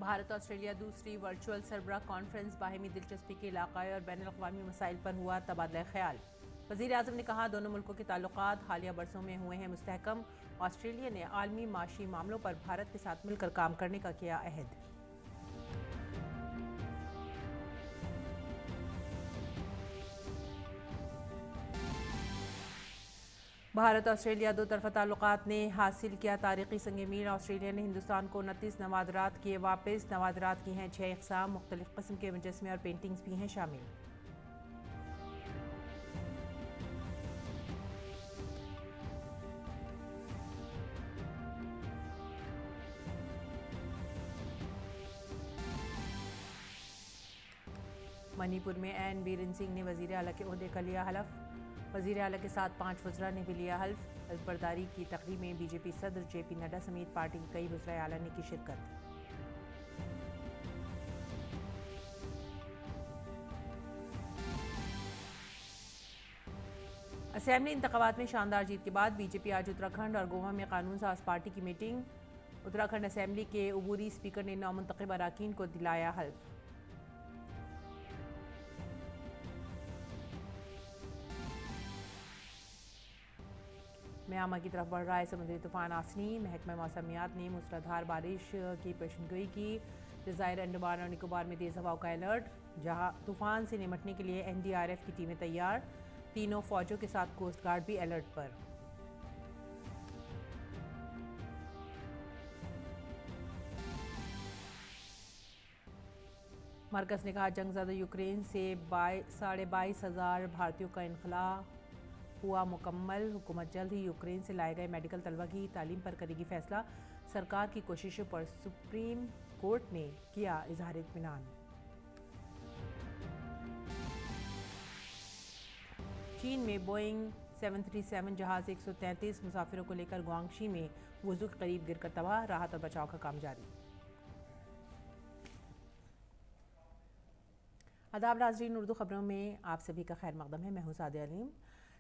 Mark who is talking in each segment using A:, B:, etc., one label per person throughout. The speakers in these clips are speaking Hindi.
A: भारत ऑस्ट्रेलिया दूसरी वर्चुअल सरबराह कॉन्फ्रेंस बाहमी दिलचस्पी के इलाकाई और बैन अवी मसाइल पर हुआ तबादला ख्याल। वज़ीर आज़म ने कहा दोनों मुल्कों के ताल्लुकात हालिया बरसों में हुए हैं मुस्तहकम। ऑस्ट्रेलिया ने आलमी माशी मामलों पर भारत के साथ मिलकर काम करने का किया अहद। भारत ऑस्ट्रेलिया दो तरफा ताल्लुकात ने हासिल किया तारीखी संग मील। ऑस्ट्रेलिया ने हिंदुस्तान को 29 नवादरात किए वापस। नवादरात की हैं 6 इक़साम, मुख्तलिफ किस्म के मुजस्मे और पेंटिंग्स भी हैं शामिल। मणिपुर में एन बीरेन सिंह ने वज़ीर आला के ओहदे का लिया हलफ। वज़ीर आला के साथ 5 वज़रा ने भी लिया हल्फ बर्दारी की तकरीब में बीजेपी सदर जेपी नड्डा समेत पार्टी के कई वज़राए आला ने की शिरकत। असेंबली इंतखाबात में शानदार जीत के बाद बीजेपी आज उत्तराखंड और गोवा में कानून साज पार्टी की मीटिंग। उत्तराखंड असेंबली के उबूरी स्पीकर ने नौमुंतखब अरकान को दिलाया हल्फ। म्यांमार की तरफ बढ़ रहा है समुद्री तूफान आसनी। महकमा मौसमियात ने मूसलाधार बारिश की पेशनगोई की। जज़ायर अंडमान और निकोबार में तेज़ हवाओं का अलर्ट। जहां तूफान से निपटने के लिए NDRF की टीमें तैयार। तीनों फौजों के साथ कोस्ट गार्ड भी अलर्ट पर। मरकज़ ने कहा जंगज़दा यूक्रेन से 22,500 भारतीयों का इनखला हुआ मुकम्मल। हुकूमत जल्द ही यूक्रेन से लाए गए मेडिकल तलबा की तालीम पर करेगी फैसला। सरकार की कोशिशों पर सुप्रीम कोर्ट ने किया इजहार इत्मीनान। चीन में बोइंग 737 जहाज 133 मुसाफिरों को लेकर गुआंगशी में वुज़ू के करीब गिरकर तबाह। राहत और बचाव का काम जारी। आदाब नाज़रीन, उर्दू खबरों में आप सभी का खैर मकदम है। मैं हूं सादिया अलीम।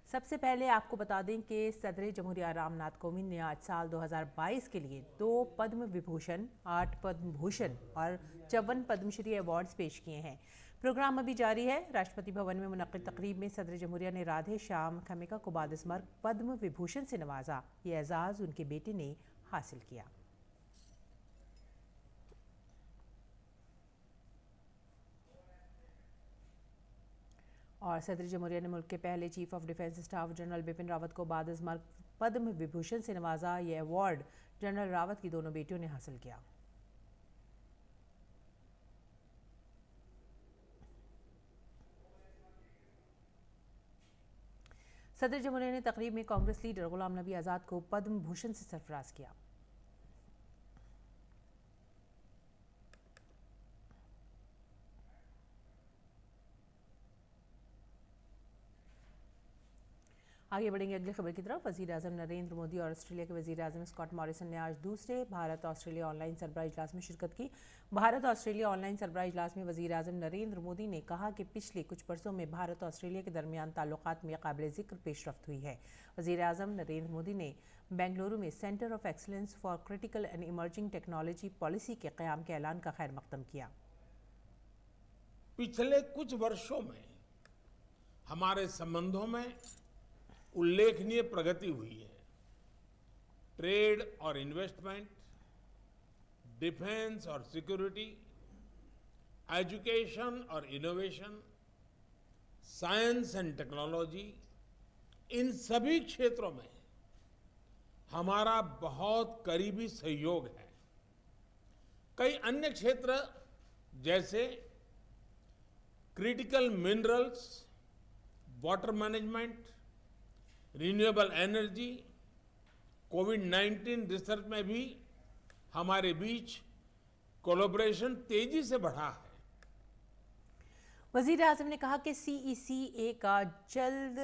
A: सबसे पहले आपको बता दें कि सदर जमहूरिया रामनाथ कोविंद ने आज साल 2022 के लिए 2 पद्म विभूषण, 8 पद्म भूषण और 54 पद्मश्री अवार्ड्स पेश किए हैं। प्रोग्राम अभी जारी है। राष्ट्रपति भवन में मुनक्किद तकरीब में सदर जमहूरिया ने राधे श्याम खमेका को बादिस्मर्ग पद्म विभूषण से नवाजा। ये एजाज़ उनके बेटे ने हासिल किया। और सदर जमहूरिया ने मुल्क के पहले chief of defence staff general Bipin Rawat को बादिस्मर्ग पद्म विभूषण से नवाजा। ये अवार्ड जनरल रावत की दोनों बेटियों ने हासिल किया। सदर जमहूरिया ने तकरीब में कांग्रेस लीडर गुलाम नबी आज़ाद को पद्म भूषण से सरफराज किया। आगे बढ़ेंगे अगली खबर की तरफ। वज़ीर आज़म नरेंद्र मोदी और ऑस्ट्रेलिया के वज़ीर आज़म स्कॉट मॉरिसन ने आज दूसरे भारत ऑस्ट्रेलिया ऑनलाइन सरबराह इजलास में शिरकत की। भारत ऑस्ट्रेलिया ऑनलाइन सरबराह इजलास में वज़ीर आज़म नरेंद्र मोदी ने कहा कि पिछले कुछ बरसों में भारत ऑस्ट्रेलिया के दरमियान ताल्लुकात में काबिल ज़िक्र पेशरफ्त हुई है। वज़ीर आज़म नरेंद्र मोदी ने बेंगलुरु में centre of excellence for critical and emerging technology policy के क़याम के ऐलान का खैर मकदम किया।
B: पिछले कुछ वर्षों में हमारे संबंधों में उल्लेखनीय प्रगति हुई है। ट्रेड और इन्वेस्टमेंट, डिफेंस और सिक्योरिटी, एजुकेशन और इनोवेशन, साइंस एंड टेक्नोलॉजी, इन सभी क्षेत्रों में हमारा बहुत करीबी सहयोग है। कई अन्य क्षेत्र जैसे critical minerals, water management, renewable energy, कोविड-19 रिसर्च में भी हमारे बीच कोलैबोरेशन तेजी से बढ़ा है।
A: वज़ीर आज़म ने कहा कि CECA का जल्द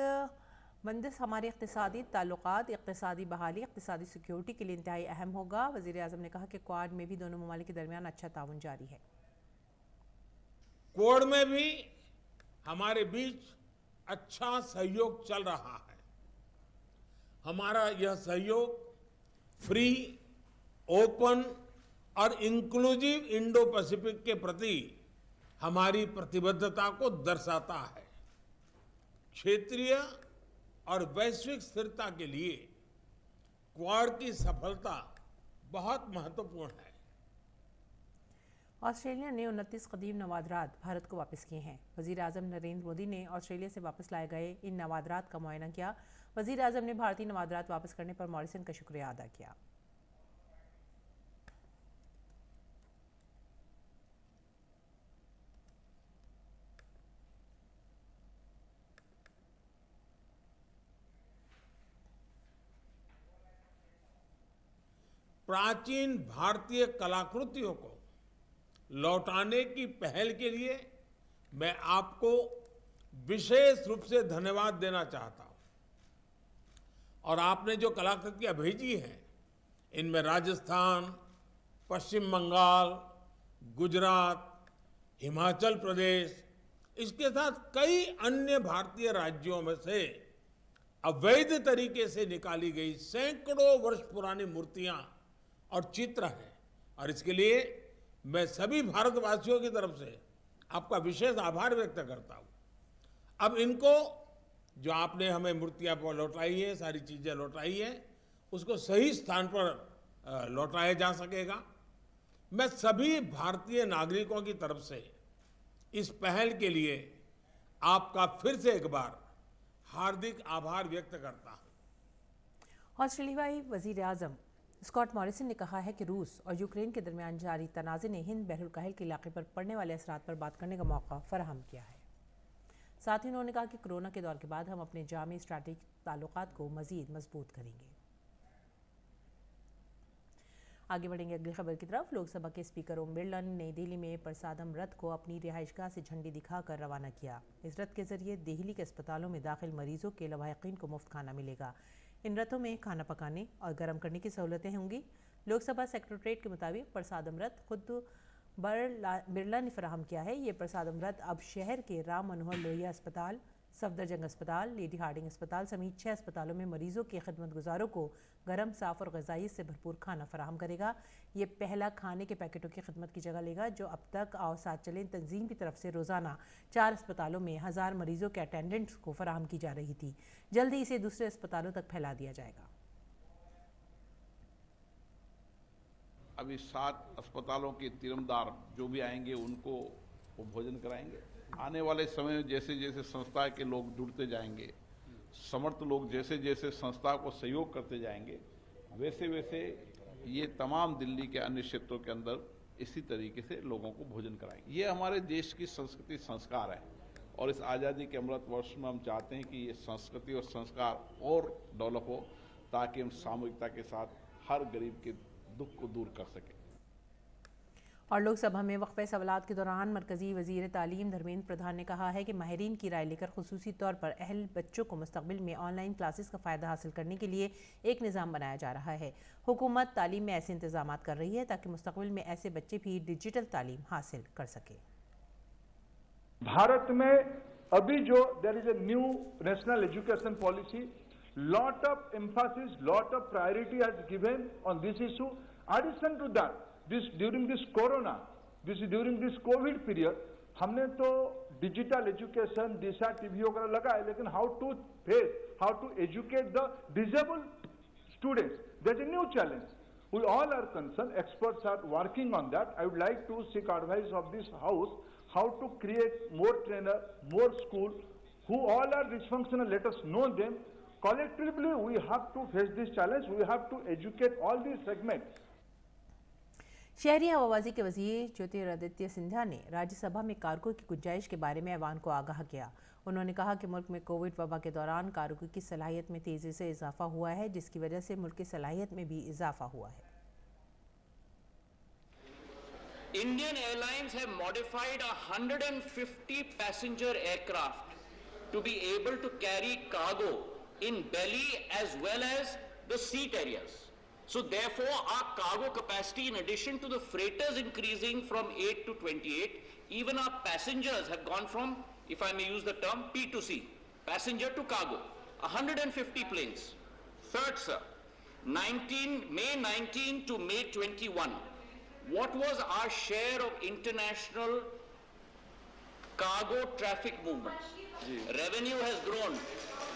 A: बंदिश हमारे इक़्तिसादी ताल्लुकात, इक़्तिसादी बहाली, इक़्तिसादी सिक्योरिटी के लिए इंतहाई अहम होगा। वज़ीर आज़म ने कहा कि क्वाड में भी दोनों ममालिक के दरमियान अच्छा ताउन जारी है।
B: क्वाड में भी हमारे बीच अच्छा सहयोग चल रहा है। हमारा यह सहयोग फ्री, ओपन और इंक्लूसिव इंडो पैसिफिक के प्रति हमारी प्रतिबद्धता को दर्शाता है। क्षेत्रीय और वैश्विक स्थिरता के लिए क्वाड की सफलता बहुत महत्वपूर्ण है।
A: ऑस्ट्रेलिया ने 29 कदीम नवादरात भारत को वापस किए हैं। वजीर आजम नरेंद्र मोदी ने ऑस्ट्रेलिया से वापस लाए गए इन नवादरात का मुआयना किया। वजीर आजम ने भारतीय नवादरात वापस करने पर मॉरिसन का शुक्रिया अदा किया।
B: प्राचीन भारतीय कलाकृतियों को लौटाने की पहल के लिए मैं आपको विशेष रूप से धन्यवाद देना चाहता हूं। और आपने जो कलाकृतियां भेजी हैं, इनमें राजस्थान, पश्चिम बंगाल, गुजरात, हिमाचल प्रदेश, इसके साथ कई अन्य भारतीय राज्यों में से अवैध तरीके से निकाली गई सैकड़ों वर्ष पुरानी मूर्तियां और चित्र हैं। और इसके लिए मैं सभी भारतवासियों की तरफ से आपका विशेष आभार व्यक्त करता हूं। अब इनको जो आपने हमें मूर्तियां लौटाई है, सारी चीजें लौटाई है, उसको सही स्थान पर लौटाया जा सकेगा। मैं सभी भारतीय नागरिकों की तरफ से इस पहल के लिए आपका फिर से एक बार हार्दिक आभार व्यक्त करता हूं।
A: ऑस्ट्रेलियाई वजीर आजम स्कॉट मॉरिसन ने कहा है कि रूस और यूक्रेन के दरमियान जारी तनाज़े ने हिंद बहरुल काहिल के इलाके पर पड़ने वाले असरात पर बात करने का मौका फराहम किया है। साथ ही उन्होंने कहा कि कोरोना के दौर के बाद हम अपने जामी स्ट्रैटेजिक ताल्लुकात को मजीद मजबूत करेंगे। आगे बढ़ेंगे अगली खबर की तरफ। लोकसभा के स्पीकर ओम बिरला ने नई दिल्ली में प्रसादम रथ को अपनी रिहाइशगाह से झंडी दिखाकर रवाना किया। इस रथ के जरिए दिल्ली के अस्पतालों में दाखिल मरीजों के लवाहिकीन को मुफ्त खाना मिलेगा। इन रथों में खाना पकाने और गर्म करने की सहूलतें होंगी। लोकसभा सेक्रेटरीट के मुताबिक प्रसादम रथ खुद बिरला ने फराहम किया है। ये प्रसादम रथ अब शहर के राम मनोहर लोहिया अस्पताल, सफदरजंग अस्पताल, लेडी हार्डिंग अस्पताल समेत 6 अस्पतालों में मरीजों के खिदमतगुजारों को गर्म, साफ और ग़िज़ाई से भरपूर खाना फराहम करेगा। ये पहला खाने के पैकेटों की खिदमत की जगह लेगा, जो अब तक आओ साथ चलें तंजीम की तरफ से रोज़ाना 4 अस्पतालों में 1000 मरीजों के अटेंडेंट्स को फराहम की जा रही थी। जल्द ही इसे दूसरे अस्पतालों तक फैला दिया जाएगा।
C: अभी 7 अस्पतालों के तीरमदार जो भी आएंगे उनको वो भोजन कराएंगे। आने वाले समय में जैसे जैसे संस्था के लोग जुड़ते जाएंगे, समर्थ लोग जैसे जैसे संस्था को सहयोग करते जाएंगे, वैसे वैसे ये तमाम दिल्ली के अन्य क्षेत्रों के अंदर इसी तरीके से लोगों को भोजन कराएंगे। ये हमारे देश की संस्कृति संस्कार है और इस आज़ादी के अमृत वर्ष में हम चाहते हैं कि ये संस्कृति और संस्कार और डेवलप हो, ताकि हम सामूहिकता के साथ हर गरीब के दुख को दूर कर सकें।
A: और लोकसभा में वक्फे सवालात के दौरान मरकजी वजीर तालीम धर्मेंद्र प्रधान ने कहा है कि माहिरीन की राय लेकर खुसूसी तौर पर अहल बच्चों को मुस्तकबिल में ऑनलाइन क्लासेस का फ़ायदा हासिल करने के लिए एक निज़ाम बनाया जा रहा है। हुकूमत तालीम में ऐसे इंतजाम कर रही है ताकि मुस्तकबिल में ऐसे बच्चे भी डिजिटल तालीम हासिल कर सके।
D: भारत में अभी जो there is a new national education policy, lot of emphasis, lot of priority has given on this issue. Addition to that, during this corona, during this COVID period, हमने तो डिजिटल एजुकेशन, दिशा टीवी वगैरह लगाए, लेकिन how to educate the disabled students, that's a new challenge. We all are concerned, experts are working on that. I would like to seek advice of this house how to create more trainer, more school, who all are dysfunctional, let us know them. Collectively, we have to face this challenge. We have to educate all these segments.
A: शहरी हवाबाजी के वजीर ज्योतिरादित्य सिंधिया ने राज्यसभा में कारकुन की गुंजाइश के बारे में ऐवान को आगाह किया। उन्होंने कहा कि मुल्क में कोविड वबा के दौरान कारकुन की सलाहियत में तेजी से इजाफा हुआ है, जिसकी वजह से मुल्क की सलाहियत में भी इजाफा हुआ है।
E: Indian Airlines have modified 150 passenger aircraft to be able to carry cargo in belly as well as the seat areas. So therefore our cargo capacity, in addition to the freighters increasing from 8 to 28, even our passengers have gone from, if I may use the term, P to C, passenger to cargo, 150 planes. Third, sir, May 19 to May 21, what was our share of international cargo traffic movements? Revenue has grown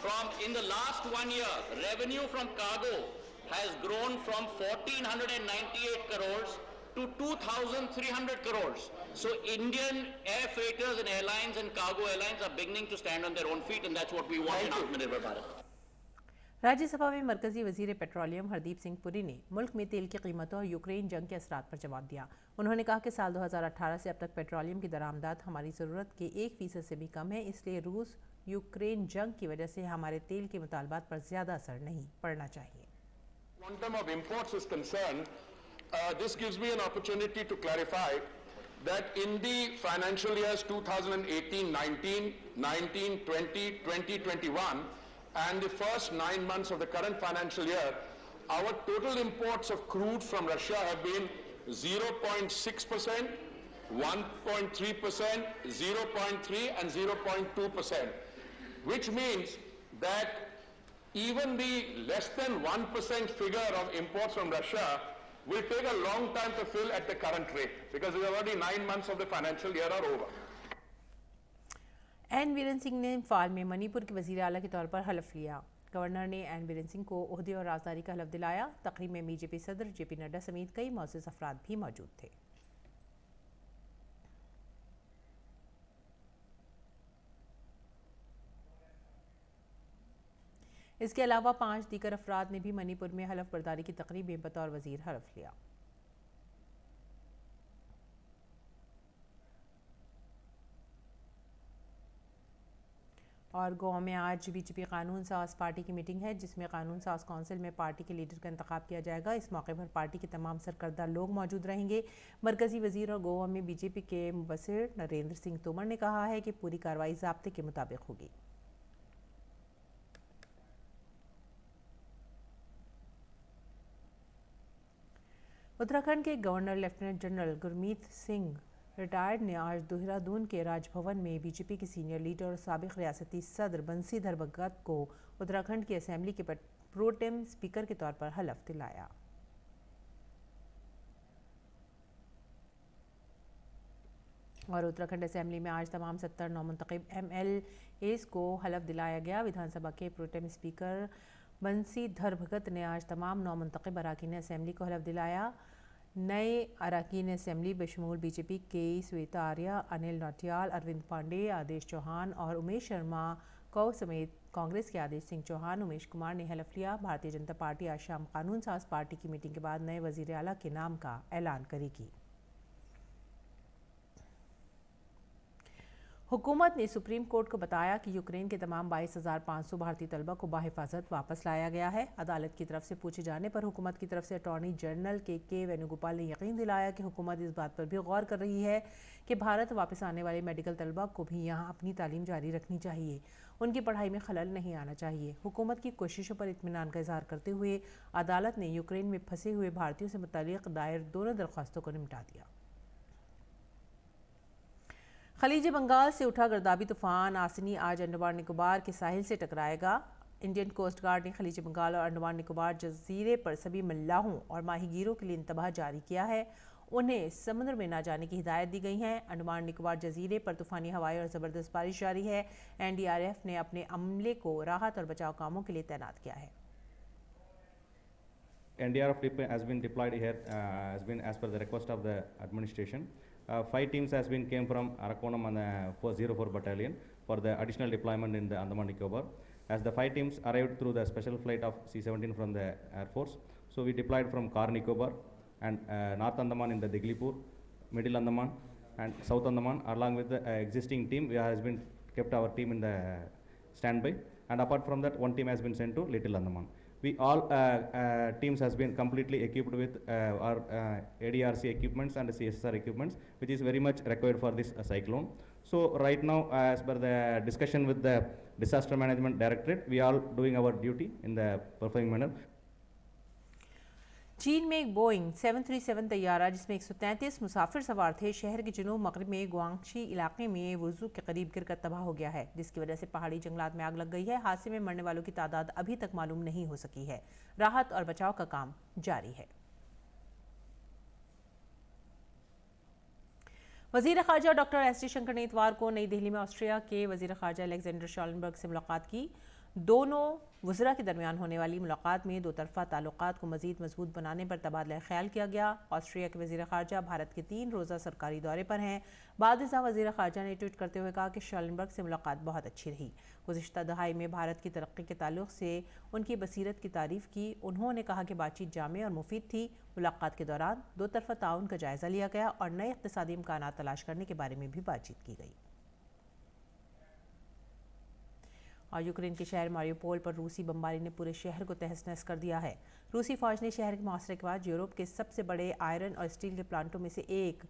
E: from, in the last 1 year, revenue from cargo has grown from 1,498 crores to 2,300 crores. So Indian air freighters and airlines and cargo airlines are beginning to stand on their own feet, and that's what we want in Atmanirbhar Bharat.
A: Rajya Sabha में मरकजी वजीर पेट्रोलियम हरदीप सिंह पुरी ने मुल्क में तेल की कीमतों और यूक्रेन जंग के असरात पर जवाब दिया। उन्होंने कहा कि साल 2018 से अब तक पेट्रोलियम की दरामदाद हमारी ज़रूरत के 1% से भी कम है, इसलिए रूस यूक्रेन जंग की वजह से हमारे तेल के मुतालबात पर ज़्यादा असर नहीं पड़ना चाहिए।
F: Quantum of imports is concerned, this gives me an opportunity to clarify that in the financial years 2018-19, 19-20, 20-21, and the first 9 months of the current financial year, our total imports of crude from Russia have been 0.6%, 1.3%, 0.3% and 0.2%, which means that even the less than 1% figure of imports from Russia will take a long time to fill at the current rate, because already 9 months of the financial year are over.
A: N Biren Singh ने इम्फाल में मणिपुर के वज़ीर आला के तौर पर हलफ लिया। गवर्नर ने एन बीरेन सिंह को ओहदे और राजदारी का हलफ दिलाया। तकरीब में बीजेपी सदर जेपी नड्डा समेत कई मौजूद अफराद भी मौजूद थे। इसके अलावा 5 दीगर अफराद ने भी मणिपुर में हलफ बर्दारी की तकरीब में बतौर वज़ीर हलफ लिया। और गोवा में आज बीजेपी कानून साज पार्टी की मीटिंग है, जिसमें कानून साज काउंसिल में पार्टी के लीडर का इंतखाब किया जाएगा। इस मौके पर पार्टी के तमाम सरकर्दा लोग मौजूद रहेंगे। मरकजी वजीर और गोवा में बीजेपी के मुबस्सिर नरेंद्र सिंह तोमर ने कहा है कि पूरी कार्रवाई ज़ाब्ते के मुताबिक होगी। उत्तराखंड के governor lieutenant general Gurmeet Singh retired ने आज देहरादून के राजभवन में बीजेपी के सीनियर लीडर और साबिक रियासती सदर बंसीधर भगत को उत्तराखंड की असेंबली के प्रोटेम स्पीकर के तौर पर हलफ दिलाया। और उत्तराखंड असेंबली में आज तमाम 70 नौमुंतखब MLAs को हलफ दिलाया गया। विधानसभा के प्रोटेम स्पीकर बंसीधर भगत ने आज तमाम नौमुंतखब अरकान असेंबली को हलफ दिलाया। नए अरकान असेंबली बशमूल बीजेपी के श्वेता आर्या, अनिल नौटियाल, अरविंद पांडे, आदेश चौहान और उमेश शर्मा कौ समेत कांग्रेस के आदेश सिंह चौहान, उमेश कुमार ने हलफ लिया। भारतीय जनता पार्टी आज शाम कानून साज पार्टी की मीटिंग के बाद नए वजीर आला के नाम का ऐलान करेगी। हुकूमत ने सुप्रीम कोर्ट को बताया कि यूक्रेन के तमाम 22,500 भारतीय तलबा को बाहिफाजत वापस लाया गया है। अदालत की तरफ से पूछे जाने पर हुकूमत की तरफ से अटॉर्नी जनरल के वेणुगोपाल ने यकीन दिलाया कि हुकूमत इस बात पर भी गौर कर रही है कि भारत वापस आने वाले मेडिकल तलबा को भी यहाँ अपनी तालीम जारी रखनी चाहिए, उनकी पढ़ाई में खलल नहीं आना चाहिए। हुकूमत की कोशिशों पर इत्मीनान का इजहार करते हुए अदालत ने यूक्रेन में फंसे हुए भारतीयों से मुताल्लिक़ दायर दोनों दरख्वास्तों को निपटा दिया। खलीज बंगाल से उठा गर्दाबी तूफान आसिनी आज अंडमान निकोबार के साहिल से टकराएगा। इंडियन कोस्ट गार्ड ने खलीज बंगाल और अंडमान निकोबार जजीरे पर सभी मल्लाहों और माहीगीरों के लिए इंतबाह जारी किया है। उन्हें समुद्र में ना जाने की हिदायत दी गई है। अंडमान निकोबार जजीरे पर तूफानी हवाएं और ज़बरदस्त बारिश जारी है। NDRF ने अपने अमले को राहत और बचाव कामों के लिए तैनात किया है।
G: NDRF has been deployed here, has been as per the request of the administration. 5 teams has been came from Arakonam and 404 battalion for the additional deployment in the Andaman Nicobar. As the 5 teams arrived through the special flight of C-17 from the Air Force, so we deployed from Car Nicobar and North Andaman in the Diglipur, Middle Andaman and South Andaman. Along with the existing team, we has been kept our team in the standby, and apart from that, 1 team has been sent to Little Andaman. We all teams has been completely equipped with our ADRC equipments and CSSR equipments, which is very much required for this cyclone. So right now, as per the discussion with the Disaster Management Directorate, we are doing our duty in the perfect manner.
A: चीन में एक बोइंग 737 तैयारा जिसमें 133 मुसाफिर सवार थे शहर के जनूब मगरब में गुआंगशी इलाके में वुजू के करीब गिरकर तबाह हो गया है, जिसकी वजह से पहाड़ी जंगलात में आग लग गई है। हादसे में मरने वालों की तादाद अभी तक मालूम नहीं हो सकी है। राहत और बचाव का काम जारी है। वजीर खारजा डॉक्टर एस जयशंकर ने इतवार को नई दिल्ली में ऑस्ट्रिया के वजीर खारजा अलेक्जेंडर शॉलनबर्ग से मुलाकात की। दोनों वज़रा के दरमियान होने वाली मुलाकात में दो तरफ़ा ताल्लुकात को मज़ीद मजबूत बनाने पर तबादला ख्याल किया गया। ऑस्ट्रिया के वज़ीर ख़ारजा भारत के 3 रोज़ा सरकारी दौरे पर हैं। बाद वज़ीर ख़ारजा ने ट्वीट करते हुए कहा कि शॉलनबर्ग से मुलाकात बहुत अच्छी रही। गुज़िश्ता दहाई में भारत की तरक्की के ताल्लुक़ से उनकी बसीरत की तारीफ़ की। उन्होंने कहा कि बातचीत जामे और मुफीद थी। मुलाकात के दौरान दो तरफ़ा ताउन का जायज़ा लिया गया और नए इक़्तिसादी इम्कानात तलाश करने के बारे में भी बातचीत की गई। और यूक्रेन के शहर मारियोपोल पर रूसी बमबारी ने पूरे शहर को तहस नहस कर दिया है। रूसी फौज ने शहर के मुहासरे के बाद यूरोप के सबसे बड़े आयरन और स्टील के प्लांटों में से एक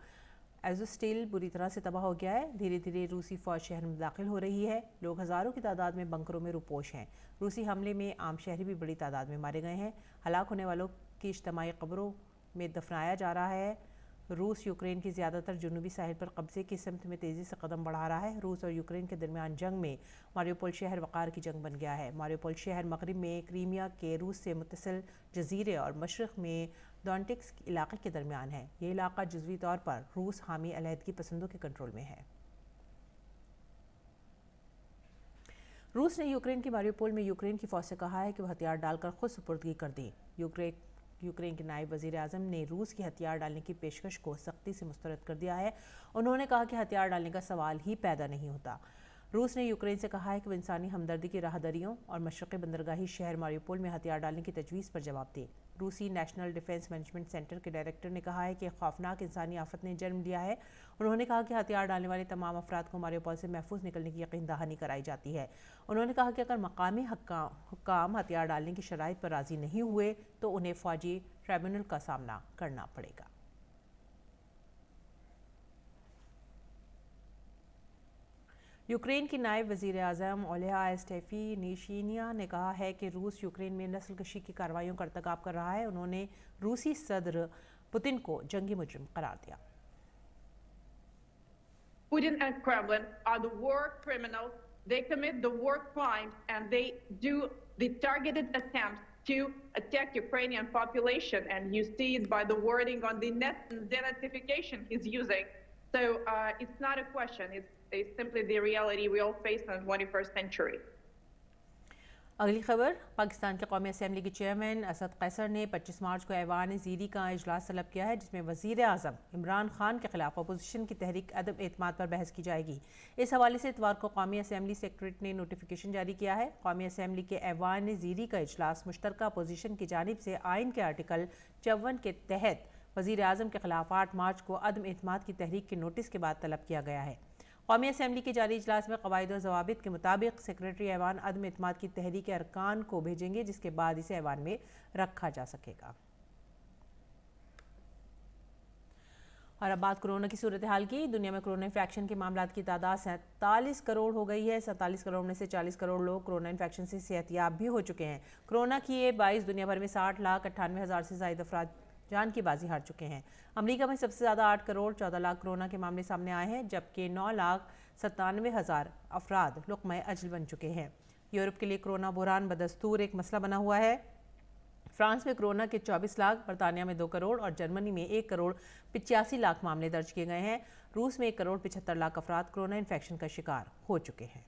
A: एज़ोस्टील बुरी तरह से तबाह हो गया है। धीरे धीरे रूसी फौज शहर में दाखिल हो रही है। लोग हज़ारों की तादाद में बंकरों में रुपोश हैं। रूसी हमले में आम शहरी भी बड़ी तादाद में मारे गए हैं। हलाक होने वालों की इज्तिमाई कब्रों में दफनाया जा रहा है। रूस यूक्रेन की ज़्यादातर जुनूबी साहिल पर कब्जे की सिमत में तेज़ी से कदम बढ़ा रहा है। रूस और यूक्रेन के दरमियान जंग में मारियोपोल शहर वक़ार की जंग बन गया है। मारियोपोल शहर मगरिब में क्रीमिया के रूस से मुत्तसिल जजीरे और मशरक़ में डोनेट्स्क इलाके के दरमियान है। ये इलाका जुज़वी तौर पर रूस हामी अलहदगी पसंदों के कंट्रोल में है। रूस ने यूक्रेन की मारियोपोल में यूक्रेन की फ़ौज से कहा है कि वह हथियार डालकर खुद सुपुर्दगी कर दें। यूक्रेन के नायब वज़ीर आज़म ने रूस की हथियार डालने की पेशकश को सख्ती से मुस्तरद कर दिया है। उन्होंने कहा कि हथियार डालने का सवाल ही पैदा नहीं होता। रूस ने यूक्रेन से कहा है कि वह इंसानी हमदर्दी की राहदरियों और मशरक़ी बंदरगाही शहर मारियोपोल में हथियार डालने की तजवीज़ पर जवाब दे। रूसी नेशनल डिफेंस मैनेजमेंट सेंटर के डायरेक्टर ने कहा है कि खौफनाक इंसानी आफत ने जन्म लिया है। उन्होंने कहा कि हथियार डालने वाले तमाम अफराद को मारियोपोल से महफूज निकलने की यकीन दहानी कराई जाती है। उन्होंने कहा कि अगर मकामी हुक्काम हथियार डालने की शराइत पर राज़ी नहीं हुए तो उन्हें फ़ौजी ट्रिब्यूनल का सामना करना पड़ेगा। यूक्रेन की नायब वज़ीर आज़म ओलेहा स्टेफानिशिना ने कहा है कि रूस यूक्रेन में नस्लकशी की कार्रवाइयों का irtikab कर रहा है। उन्होंने रूसी सदर पुतिन को जंगी मुजरिम करार दिया।
H: Putin and Kremlin are the war criminals. They commit the war crimes and they do the targeted attempts to attack Ukrainian population. And you see it by the wording on the denazification he's using. So it's not a question. It's simply the reality we all face in the 21st century.
A: अगली खबर, पाकिस्तान के कौमी असम्बली के चेयरमैन असद कैसर ने 25 मार्च को ऐवान ज़ीरी का इजलास तलब किया है, जिसमें वज़ीर आज़म इमरान खान के खिलाफ अपोजिशन की तहरीक अदम एतमाद पर बहस की जाएगी। इस हवाले से इतवार को कौमी असम्बली सेक्रेटरीट ने नोटिफिकेशन जारी किया है। कौमी असम्बली के ऐवान ज़ीरी का इजलास मुश्तरका अपोजिशन की जानिब से आइन के आर्टिकल 54 के तहत वज़ीर आज़म के खिलाफ 8 मार्च को अदम एतमाद की तहरीक के नोटिस के बाद तलब किया गया है। कौमी असम्बली के जारी इजलास में कवायद और ज़वाबित के मुताबिक सेक्रेटरी ऐवान अदम एतमाद की तहरीक अरकान को भेजेंगे, जिसके बाद इसे ऐवान में रखा जा सकेगा। और अब बात कोरोना की सूरत हाल की। दुनिया में कोरोना इन्फेक्शन के मामलात की तादाद 47 करोड़ हो गई है। 47 करोड़ में से 40 करोड़ लोग कोरोना इन्फेक्शन से सेहतियाब भी हो चुके हैं। कोरोना की ये 22 दुनिया भर में 60,98,000 से ज़ायद अफराद जान की बाजी हार चुके हैं। अमेरिका में सबसे ज़्यादा 8 करोड़ 14 लाख कोरोना के मामले सामने आए हैं, जबकि 9,97,000 अफराद लुक़्मा अजल बन चुके हैं। यूरोप के लिए कोरोना बुहरान बदस्तूर एक मसला बना हुआ है। फ्रांस में कोरोना के 24 लाख, बरतानिया में 2 करोड़ और जर्मनी में 1 करोड़ 85 लाख मामले दर्ज किए गए हैं। रूस में 1 करोड़ 75 लाख अफराद कोरोना इन्फेक्शन का शिकार हो चुके हैं।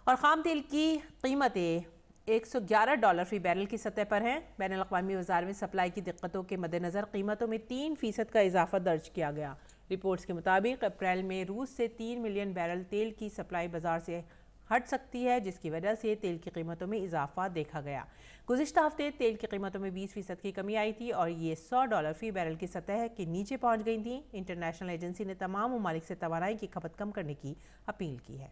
A: और खाम तेल की कीमतें $111 फी बैरल की सतह पर हैं। बैनुल अक़वामी बाज़ार में सप्लाई की दिक्कतों के मद्देनज़र कीमतों में 3% का इजाफा दर्ज किया गया। रिपोर्ट्स के मुताबिक अप्रैल में रूस से 3 मिलियन बैरल तेल की सप्लाई बाजार से हट सकती है, जिसकी वजह से तेल की कीमतों में इजाफा देखा गया। गुज़िश्ता हफ्ते तेल की कीमतों में 20% की कमी आई थी और ये $100 फी बैरल की सतह के नीचे पहुँच गई थी। इंटरनेशनल एजेंसी ने तमाम ममालिक से तवानाई की खपत कम करने की अपील की है।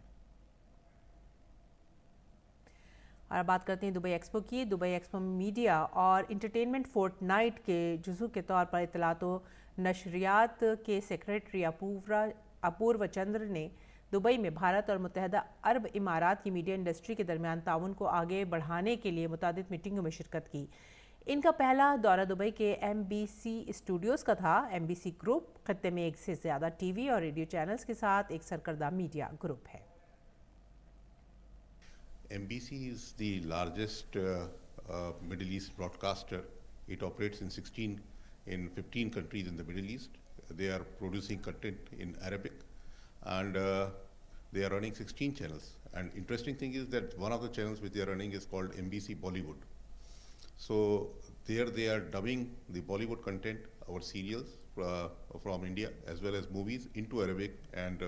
A: और बात करते हैं दुबई एक्सपो की। दुबई एक्सपो मीडिया और इंटरटेनमेंट फोर्टनाइट के जुज़ू के तौर पर इत्तलात व नशरियात के सेक्रेटरी अपूर्व चंद्र ने दुबई में भारत और मुत्तहदा अरब इमारात की मीडिया इंडस्ट्री के दरमियान ताउन को आगे बढ़ाने के लिए मुतादिद मीटिंगों में शिरकत की। इनका पहला दौरा दुबई के MBC स्टूडियोज़ का था। MBC ग्रुप खत्ते में 1 से ज़्यादा TV और रेडियो चैनल्स के साथ एक सरकर्दा मीडिया ग्रुप है।
I: MBC is the largest Middle East broadcaster. It operates in 15 countries in the Middle East. they are producing content in Arabic, and they are running 16 channels. And interesting thing is that one of the channels which they are running is called MBC Bollywood. So there they are dubbing the Bollywood content, our serials from India, as well as movies into Arabic and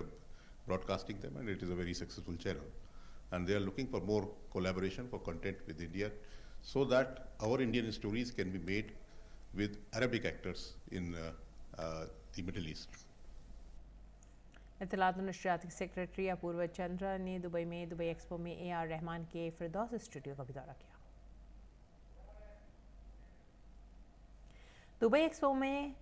I: broadcasting them, and it is a very successful channel. And they are looking for more collaboration for content with India, so that our Indian stories can be made with Arabic actors in the Middle East.
A: इत्तलात और नशरियात के सेक्रेटरी अपूर्व चंद्रा ने दुबई में दुबई एक्सपो में AR रहमान के फिरदौस स्टूडियो का भी दौरा किया। दुबई एक्सपो में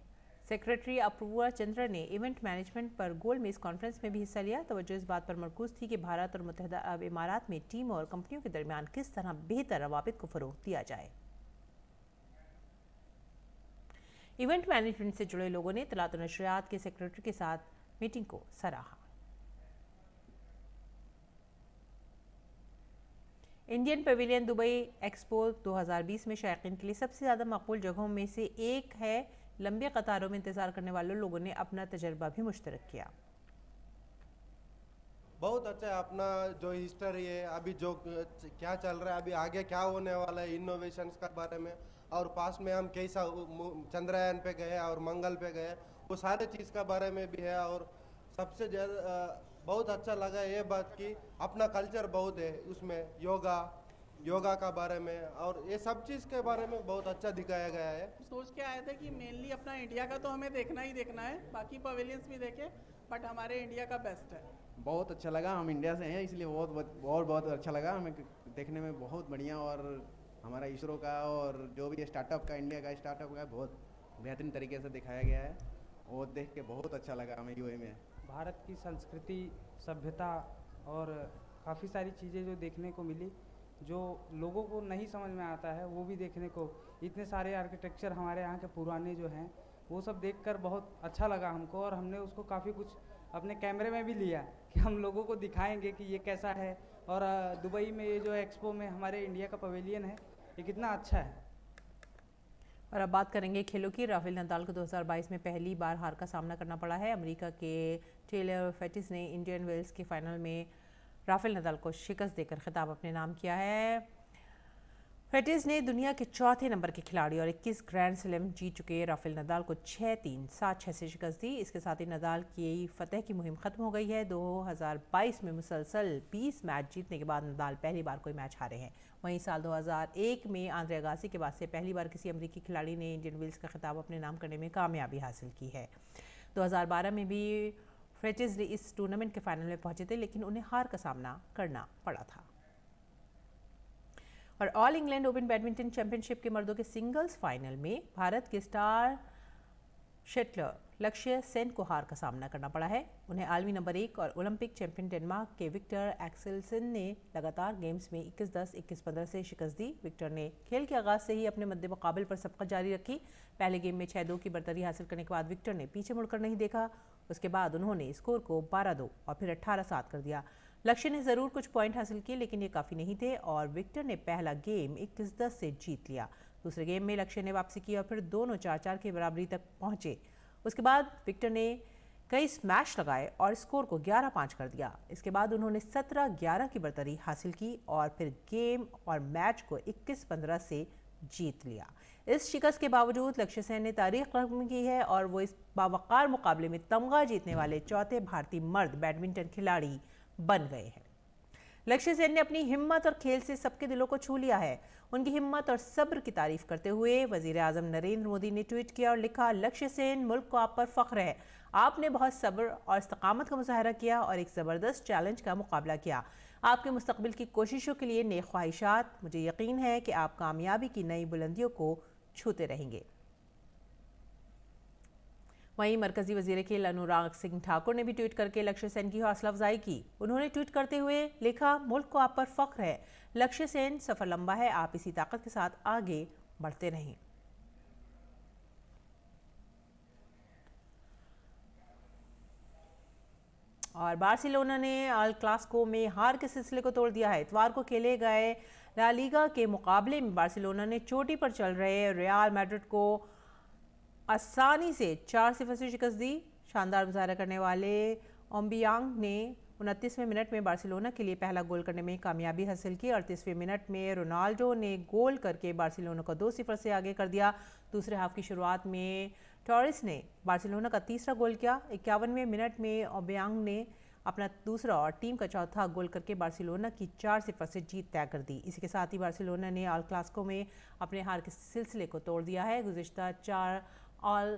A: सेक्रेटरी अपूर्व चंद्रा ने इवेंट मैनेजमेंट पर गोल मेज कॉन्फ्रेंस में भी हिस्सा लिया। तवज्जो इस बात पर मरकूज थी कि भारत और मुत्तहदा अरब इमारात में टीम और कंपनियों के दरमियान किस तरह बेहतर रवाबित को फरोग दिया जाए। इवेंट मैनेजमेंट से जुड़े लोगों ने इत्तलात और नशरियात के सेक्रेटरी के साथ मीटिंग को सराहा। इंडियन पवेलियन दुबई एक्सपो 2020 में शायकीन के लिए सबसे ज़्यादा मकबूल जगहों में से एक है। लंबी कतारों में इंतज़ार करने वाले लोगों ने अपना तजर्बा भी मुश्तरक किया।
J: बहुत अच्छा है अपना जो हिस्ट्री है, अभी जो क्या चल रहा है, अभी आगे क्या होने वाला है, इनोवेशंस के बारे में, और पास में हम कैसा चंद्रयान पे गए और मंगल पे गए, वो सारे चीज़ का बारे में भी है। और सबसे ज़्यादा बहुत अच्छा लगा ये बात कि अपना कल्चर बहुत है उसमें, योगा का बारे में और ये सब चीज़ के बारे में बहुत अच्छा दिखाया गया है।
K: सोच के आए थे कि मेनली अपना इंडिया का तो हमें देखना ही देखना है, बाकी पवेलियंस भी देखे, बट हमारे इंडिया का बेस्ट है।
L: बहुत अच्छा लगा, हम इंडिया से हैं इसलिए बहुत अच्छा लगा हमें देखने में, बहुत बढ़िया। और हमारा इसरो का और जो भी स्टार्टअप का, इंडिया का स्टार्टअप का बहुत बेहतरीन तरीके से दिखाया गया है और देख के बहुत अच्छा लगा हमें यूए में।
M: भारत की संस्कृति, सभ्यता और काफ़ी सारी चीज़ें जो देखने को मिली, जो लोगों को नहीं समझ में आता है वो भी देखने को, इतने सारे आर्किटेक्चर हमारे यहाँ के पुराने जो हैं वो सब देखकर बहुत अच्छा लगा हमको। और हमने उसको काफ़ी कुछ अपने कैमरे में भी लिया कि हम लोगों को दिखाएंगे कि ये कैसा है। और दुबई में ये जो एक्सपो में हमारे इंडिया का पवेलियन है ये कितना अच्छा है।
A: और अब बात करेंगे खेलों की। राफेल नदाल को 2022 में पहली बार हार का सामना करना पड़ा है। अमेरिका के टेलर फेटिस ने इंडियन वेल्स के फाइनल में राफेल नदाल को शिकस्त देकर खिताब अपने नाम किया है। फेटिस ने दुनिया के चौथे नंबर के खिलाड़ी और 21 ग्रैंड स्लैम जीत चुके राफेल नदाल को 6-3, 7-6 से शिकस्त दी। इसके साथ ही नदाल की फतेह की मुहिम खत्म हो गई है। 2022 में मुसलसल 20 मैच जीतने के बाद नदाल पहली बार कोई मैच हारे हैं। वहीं साल 2001 में आंद्रे अगासी के बाद से पहली बार किसी अमेरिकी खिलाड़ी ने इंडियन वेल्स का खिताब अपने नाम करने में कामयाबी हासिल की है। 2012 में भी फेटिस इस टूर्नामेंट के फाइनल में पहुंचे थे, लेकिन उन्हें हार का सामना करना पड़ा था। और all England open badminton championship के मर्दों के सिंगल्स फाइनल में भारत के स्टार शटलर लक्ष्य सेन को हार का सामना करना पड़ा है। उन्हें आलमी नंबर 1 और ओलंपिक चैंपियन डेनमार्क के विक्टर एक्सेल्सन ने लगातार गेम्स में 21-10, 21-15 से शिकस्त दी। विक्टर ने खेल के आगाज से ही अपने मद्दे मुकाबले पर सबकत जारी रखी। पहले गेम में 6-2 की बरतरी हासिल करने के बाद विक्टर ने पीछे मुड़कर नहीं देखा। उसके बाद उन्होंने स्कोर को 12-2 और फिर 18-7 कर दिया। लक्ष्य ने ज़रूर कुछ पॉइंट हासिल किए, लेकिन ये काफ़ी नहीं थे और विक्टर ने पहला गेम 21-10 से जीत लिया। दूसरे गेम में लक्ष्य ने वापसी की और फिर दोनों 4-4 की बराबरी तक पहुंचे। उसके बाद विक्टर ने कई स्मैश लगाए और स्कोर को 11-5 कर दिया। इसके बाद उन्होंने 17-11 की बरतरी हासिल की और फिर गेम और मैच को 21-15 से जीत लिया। इस शिकस्त के बावजूद लक्ष्य सेन ने तारीख रकम की है और वो इस बावकार मुकाबले में तमगा जीतने वाले चौथे भारतीय मर्द बैडमिंटन खिलाड़ी बन गए हैं। लक्ष्य सेन ने अपनी हिम्मत और खेल से सबके दिलों को छू लिया है। उनकी हिम्मत और सब्र की तारीफ करते हुए वजीर आजम नरेंद्र मोदी ने ट्वीट किया और लिखा, लक्ष्य सेन, मुल्क को आप पर फख्र है। आपने बहुत सब्र और इस्तकामत का मुजाहरा किया और एक ज़बरदस्त चैलेंज का मुकाबला किया। आपके मुस्तकबिल की कोशिशों के लिए नेक ख्वाहिशात। मुझे यकीन है कि आप कामयाबी की नई बुलंदियों को छूते रहेंगे। वहीं मरकजी वजीर खेल अनुराग सिंह ठाकुर ने भी ट्वीट करके लक्ष्य सेन की हौसला अफजाई की। उन्होंने ट्वीट करते हुए लिखा, मुल्क को आप पर फख्र है। लक्ष्य सेन, सफ़र लंबा है, आप इसी ताकत के साथ आगे बढ़ते रहें। और बार्सिलोना ने अल क्लासिको में हार के सिलसिले को तोड़ दिया है। इतवार को खेले गए ला लीगा के मुकाबले में बार्सिलोना ने चोटी पर चल रहे रियल मैड्रिड को आसानी से 4-0 से शिकस्त दी। शानदार मुजाहरा करने वाले ओम्बियांग ने 29वें मिनट में बार्सिलोना के लिए पहला गोल करने में कामयाबी हासिल की। 38वें मिनट में रोनाल्डो ने गोल करके बार्सिलोना को 2-0 से आगे कर दिया। दूसरे हाफ की शुरुआत में टॉरिस ने बार्सिलोना का तीसरा गोल किया। 51वें मिनट में ओम्बियांग ने अपना दूसरा और टीम का चौथा गोल करके बार्सिलोना की 4-0 से जीत तय कर दी। इसी के साथ ही बार्सिलोना ने अल क्लासिको में अपने हार के सिलसिले को तोड़ दिया है। गुज़िश्ता 4 अल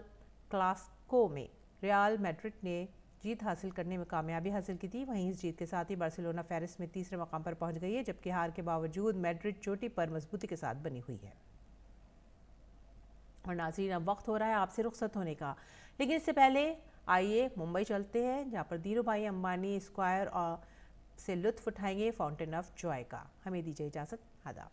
A: क्लासिको में रियल मैड्रिड ने जीत हासिल करने में कामयाबी हासिल की थी। वहीं इस जीत के साथ ही बार्सिलोना फेरिस में तीसरे मकाम पर पहुंच गई है, जबकि हार के बावजूद मैड्रिड चोटी पर मजबूती के साथ बनी हुई है। और नाज़रीन, अब वक्त हो रहा है आपसे रुखसत होने का, लेकिन इससे पहले आइए मुंबई चलते हैं, जहां पर धीरू भाई अंबानी स्क्वायर और से लुत्फ उठाएंगे फाउंटेन ऑफ जॉय का। हमें दीजिए इजाज़त। आदाब।